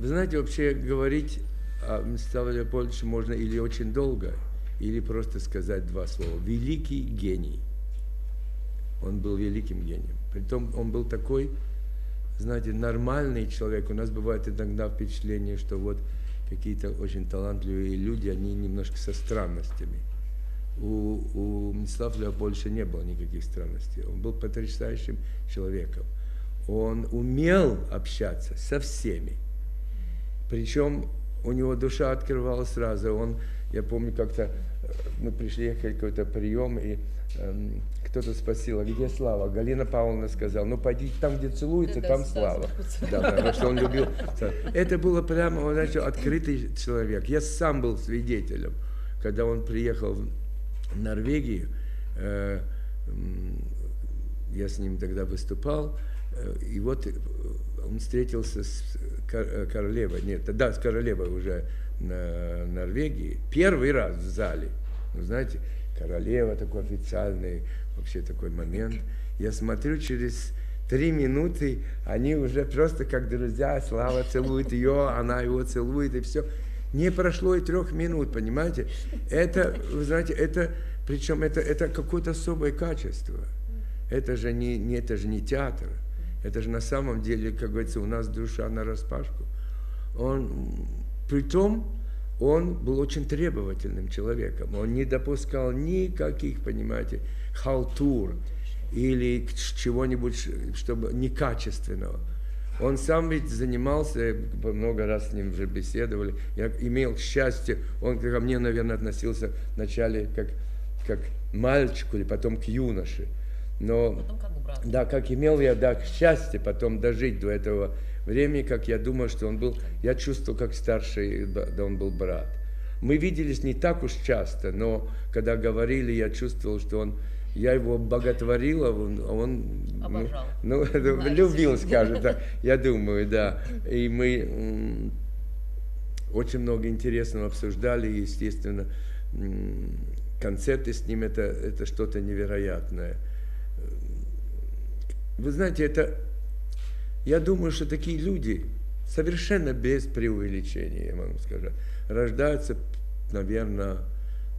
Вы знаете, вообще говорить о Мстиславе Леопольдовиче можно или очень долго, или просто сказать два слова. Великий гений. Он был великим гением. Притом он был такой, знаете, нормальный человек. У нас бывает иногда впечатление, что вот какие-то очень талантливые люди, они немножко со странностями. У Мстислава Леопольдовича не было никаких странностей. Он был потрясающим человеком. Он умел общаться со всеми. Причем у него душа открывалась сразу. Я помню, как-то мы приехали в какой-то прием, и кто-то спросил, а где Слава? Галина Павловна сказала, ну пойдите там, где целуется, там Слава. Да, потому что он любил. Это было прямо, он, знаете, открытый человек. Я сам был свидетелем, когда он приехал в Норвегию, я с ним тогда выступал, и вот он встретился с королевой, с королевой уже на Норвегии, первый раз в зале. Ну, знаете, королева такой официальный, вообще такой момент. Я смотрю, через 3 минуты они уже просто как друзья, Слава целует ее, она его целует, и все. Не прошло и 3 минут, понимаете? Это, вы знаете, причем это какое-то особое качество. Это же не театр. Это же на самом деле, как говорится, у нас душа нараспашку. Притом, он был очень требовательным человеком. Он не допускал никаких, понимаете, халтур или чего-нибудь, чтобы некачественного. Он сам ведь занимался, много раз с ним уже беседовали. Я имел счастье, он ко мне, наверное, относился вначале как к мальчику или потом к юноше. Но, потом как брат. Да, как имел я, да, счастье потом дожить до этого времени, как я думаю, что он был, я чувствовал, как старший, да, он был брат. Мы виделись не так уж часто, но когда говорили, я чувствовал, что я его боготворил, а он обожал. Любил, скажем так, я думаю, да. И мы очень много интересного обсуждали, естественно, концерты с ним, это что-то невероятное. Вы знаете, я думаю, что такие люди, совершенно без преувеличения, я могу сказать, рождаются, наверное,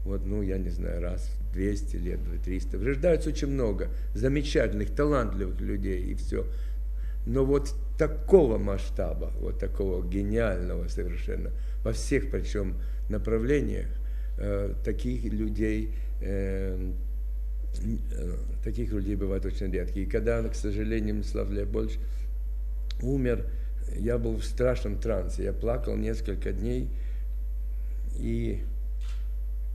я не знаю, раз в 200 лет, 300, рождаются очень много замечательных, талантливых людей, и все. Но вот такого масштаба, вот такого гениального совершенно, во всех, причем, направлениях, таких людей бывают очень редкие. И когда, к сожалению, Мстислав Леопольдович умер, я был в страшном трансе. Я плакал несколько дней, и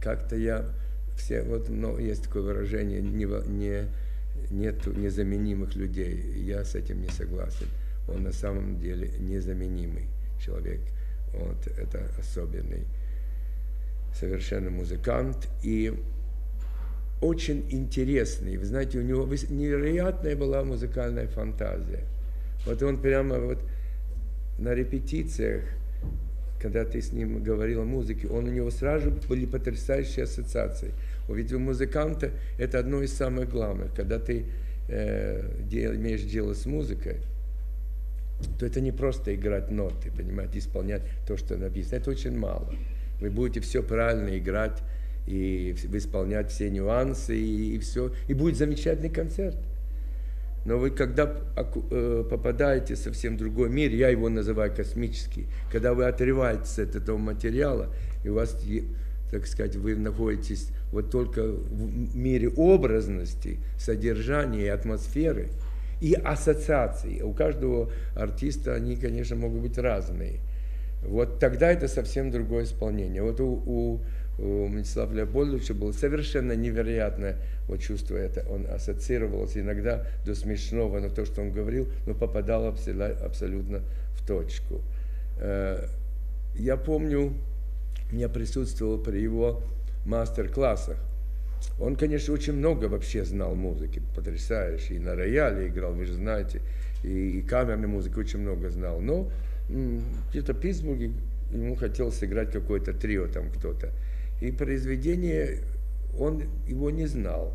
как-то есть такое выражение, нету незаменимых людей. Я с этим не согласен. Он на самом деле незаменимый человек. Это особенный совершенно музыкант. И очень интересный. Вы знаете, у него невероятная была музыкальная фантазия. Вот он прямо на репетициях, когда ты с ним говорил о музыке, у него сразу были потрясающие ассоциации. Ведь у музыканта это одно из самых главных. Когда ты имеешь дело с музыкой, то это не просто играть ноты, понимаете, исполнять то, что написано. Это очень мало. Вы будете все правильно играть, и исполнять все нюансы, и все, и будет замечательный концерт. Но вы, когда попадаете в совсем другой мир, я его называю космический, когда вы отрываетесь от этого материала, и у вас, так сказать, вы находитесь только в мире образности, содержания и атмосферы, и ассоциаций. У каждого артиста они, конечно, могут быть разные. Тогда это совсем другое исполнение. У Мстислава Леопольдовича было совершенно невероятное чувство это. Он ассоциировался иногда до смешного, но то, что он говорил, попадало абсолютно в точку. Я помню, я присутствовал при его мастер-классах. Он, конечно, очень много вообще знал музыки, потрясающе, и на рояле играл, вы же знаете, и камерной музыки очень много знал. Но где-то в Питтсбурге ему хотелось сыграть какое-то трио там кто-то. И произведение он его не знал.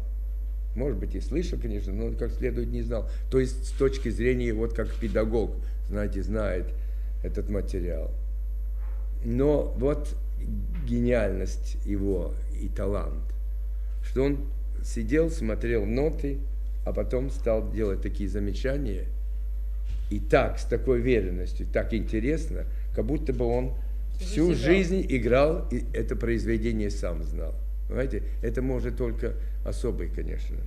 Может быть, и слышал, конечно, но как следует не знал. То есть с точки зрения, как педагог, знаете, знает этот материал. Но вот гениальность его и талант, что он сидел, смотрел ноты, а потом стал делать такие замечания, и так, с такой уверенностью, так интересно, как будто бы он всю жизнь играл, и это произведение сам знал. Понимаете, это может только особый, конечно,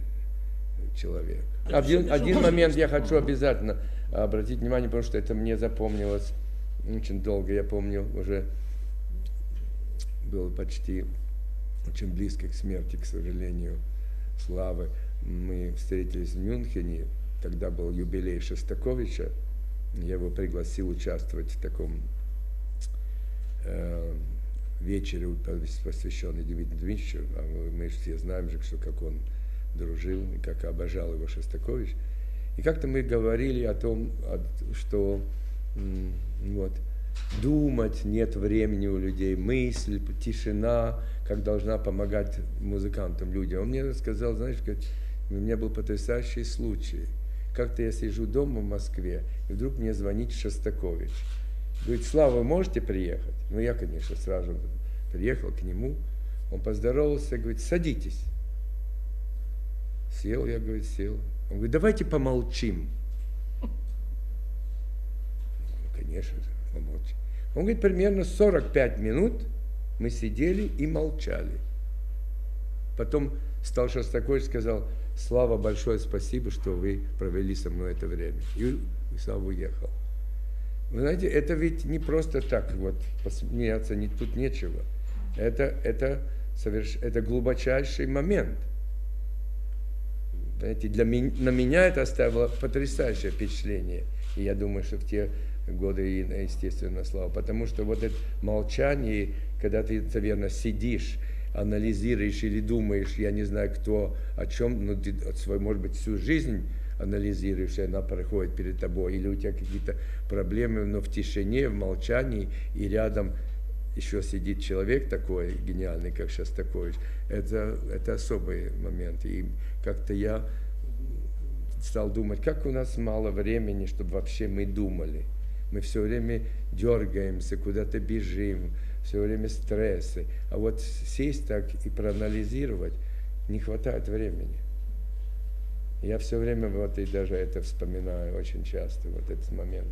человек. Один момент я хочу обязательно обратить внимание, потому что это мне запомнилось очень долго. Я помню, уже было почти очень близко к смерти, к сожалению, Славы. Мы встретились в Мюнхене, тогда был юбилей Шостаковича. Я его пригласил участвовать в таком вечере, посвященный Дмитрию Дмитриевичу. А мы все знаем же, что как он дружил, и как обожал его Шостакович. И как-то мы говорили о том, что вот, думать нет времени у людей, мысль, тишина, как должна помогать музыкантам, людям. Он мне сказал, знаешь, у меня был потрясающий случай. Как-то я сижу дома в Москве, и вдруг мне звонит Шостакович. Говорит, Слава, вы можете приехать? Ну, я, конечно, сразу приехал к нему. Он поздоровался, говорит, садитесь. Сел, я, говорит, сел. Он говорит, давайте помолчим. Ну, конечно же, помолчим. Он говорит, примерно 45 минут мы сидели и молчали. Потом стал Шостакович, сказал, Слава, большое спасибо, что вы провели со мной это время. И Слава уехал. Вы знаете, это ведь не просто так вот посмеяться, тут нечего. Это глубочайший момент. Знаете, на меня это оставило потрясающее впечатление. И я думаю, что в те годы, естественно, Слава. Потому что вот это молчание, когда ты, наверное, сидишь, анализируешь или думаешь, я не знаю кто, о чем, но ты может быть, всю жизнь анализируешь, и она проходит перед тобой, или у тебя какие-то проблемы, но в тишине, в молчании, и рядом еще сидит человек такой гениальный, как Шостакович, это особый момент. И как-то я стал думать, как у нас мало времени, чтобы вообще мы думали. Мы все время дергаемся, куда-то бежим, все время стрессы. А вот сесть так и проанализировать не хватает времени. Я все время вот и даже это вспоминаю очень часто, вот этот момент.